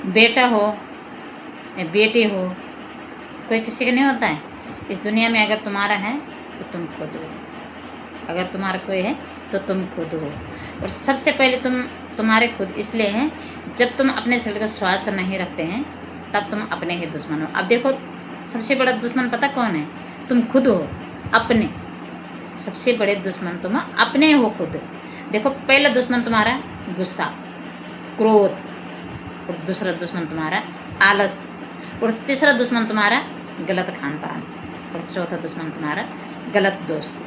बेटा हो या बेटी हो, कोई किसी का नहीं होता है। इस दुनिया में अगर तुम्हारा है तो तुम खुद हो, अगर तुम्हारा कोई है तो तुम खुद हो। और सबसे पहले तुम्हारे खुद इसलिए हैं, जब तुम अपने शरीर का स्वास्थ्य नहीं रखते हैं तब तुम अपने ही दुश्मन हो। अब देखो, सबसे बड़ा दुश्मन पता कौन है? तुम खुद हो, अपने। सबसे बड़े दुश्मन तुम अपने हो, खुद। देखो, पहला दुश्मन तुम्हारा गुस्सा, क्रोध, और दूसरा दुश्मन तुम्हारा आलस, और तीसरा दुश्मन तुम्हारा गलत खान पान, और चौथा दुश्मन तुम्हारा गलत दोस्त।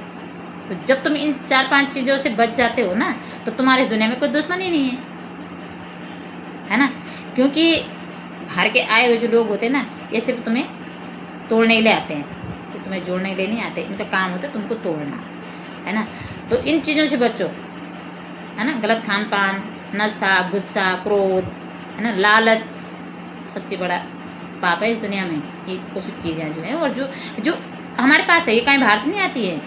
तो जब तुम इन 4-5 चीज़ों से बच जाते हो ना, तो तुम्हारे इस दुनिया में कोई दुश्मन ही नहीं है ना। क्योंकि बाहर के आए हुए जो लोग होते हैं ना, ये सिर्फ तुम्हें तोड़ने के लिए आते हैं, तो तुम्हें जोड़ने के लिए नहीं आते। इनका काम होता है तुमको तोड़ना, है ना। तो इन चीज़ों से बचो, है ना। गलत खान पान, नशा, गुस्सा, क्रोध, है ना, लालच, सबसे बड़ा पाप है इस दुनिया में। ये कुछ चीज़ें जो है, और जो हमारे पास है, ये कहीं बाहर से नहीं आती है,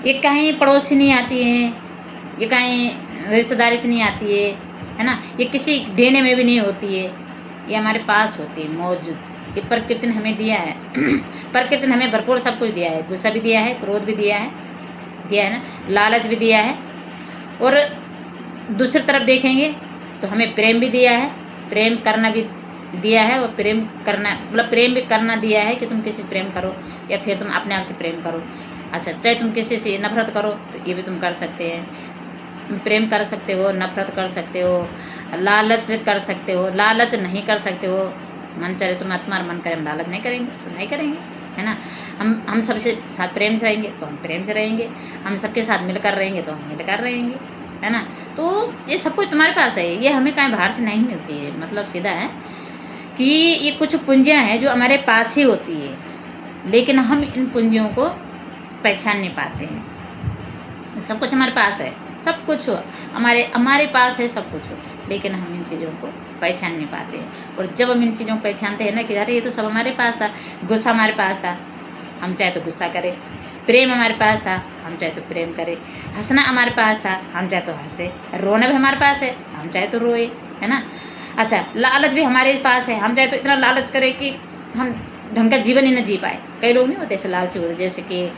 ये कहीं पड़ोस से नहीं आती है, ये कहीं रिश्तेदारी से नहीं आती है ना। ये किसी देने में भी नहीं होती है, ये हमारे पास होती है मौजूद। ये प्रकृति ने हमें दिया है प्रकृति ने हमें भरपूर सब कुछ दिया है। गुस्सा भी दिया है, क्रोध भी दिया है ना, लालच भी दिया है। और दूसरी तरफ देखेंगे तो हमें प्रेम भी दिया है, प्रेम करना भी दिया है। और प्रेम करना मतलब प्रेम भी करना दिया है कि तुम किसी से प्रेम करो, या फिर तुम अपने आप से प्रेम करो। अच्छा, चाहे तुम किसी से नफरत करो तो ये भी तुम कर सकते हैं। तुम प्रेम कर सकते हो, नफरत कर सकते हो, लालच कर सकते हो, लालच नहीं कर सकते हो। मन चाहे तुम्हारा मन करे हम लालच नहीं करेंगे तो नहीं करेंगे, है ना। हम सबके साथ प्रेम से रहेंगे तो हम प्रेम से रहेंगे, हम सबके साथ मिलकर रहेंगे तो हम मिलकर रहेंगे, है ना। तो ये सब कुछ तुम्हारे पास है, ये हमें कहीं बाहर से नहीं मिलती है। मतलब सीधा है कि ये कुछ पूंजियाँ हैं जो हमारे पास ही होती है, लेकिन हम इन पूंजियों को पहचान नहीं पाते हैं। सब कुछ हमारे पास है, सब कुछ हो हमारे पास है, सब कुछ हो, लेकिन हम इन चीज़ों को पहचान नहीं पाते हैं। और जब हम इन चीज़ों को पहचानते हैं ना कि अरे ये तो सब हमारे पास था, गुस्सा हमारे पास था, हम चाहे तो गुस्सा करें। प्रेम हमारे पास था, हम चाहे तो प्रेम करें। हंसना हमारे पास था, हम चाहे तो हंसे। रोना भी हमारे पास है, हम चाहे तो रोए, है ना। अच्छा, लालच भी हमारे पास है, हम चाहे तो इतना लालच करें कि हम ढंग का जीवन ही न जी पाए। कई लोग नहीं होते ऐसे लालची होते, जैसे कि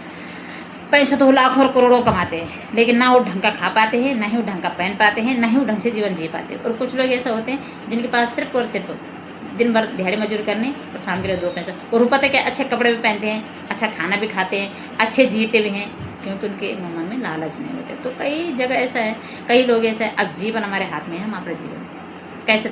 पैसा तो लाखों और करोड़ों कमाते हैं, लेकिन ना वो ढंग का खा पाते हैं, ना ही वो ढंग का पहन पाते हैं, ना ही वो ढंग से जीवन जी पाते हैं। और कुछ लोग ऐसे होते हैं जिनके पास सिर्फ और सिर्फ दिन भर दिहाड़ी मजदूरी करने और शाम के लिए 2 पैसा, और ऊपर तक अच्छे कपड़े भी पहनते हैं, अच्छा खाना भी खाते हैं, अच्छे जीते भी हैं, क्योंकि उनके मन में लालच नहीं होते। तो कई जगह ऐसा है, कई लोग ऐसा है। अब जीवन हमारे हाथ में है, हम अपना जीवन कैसे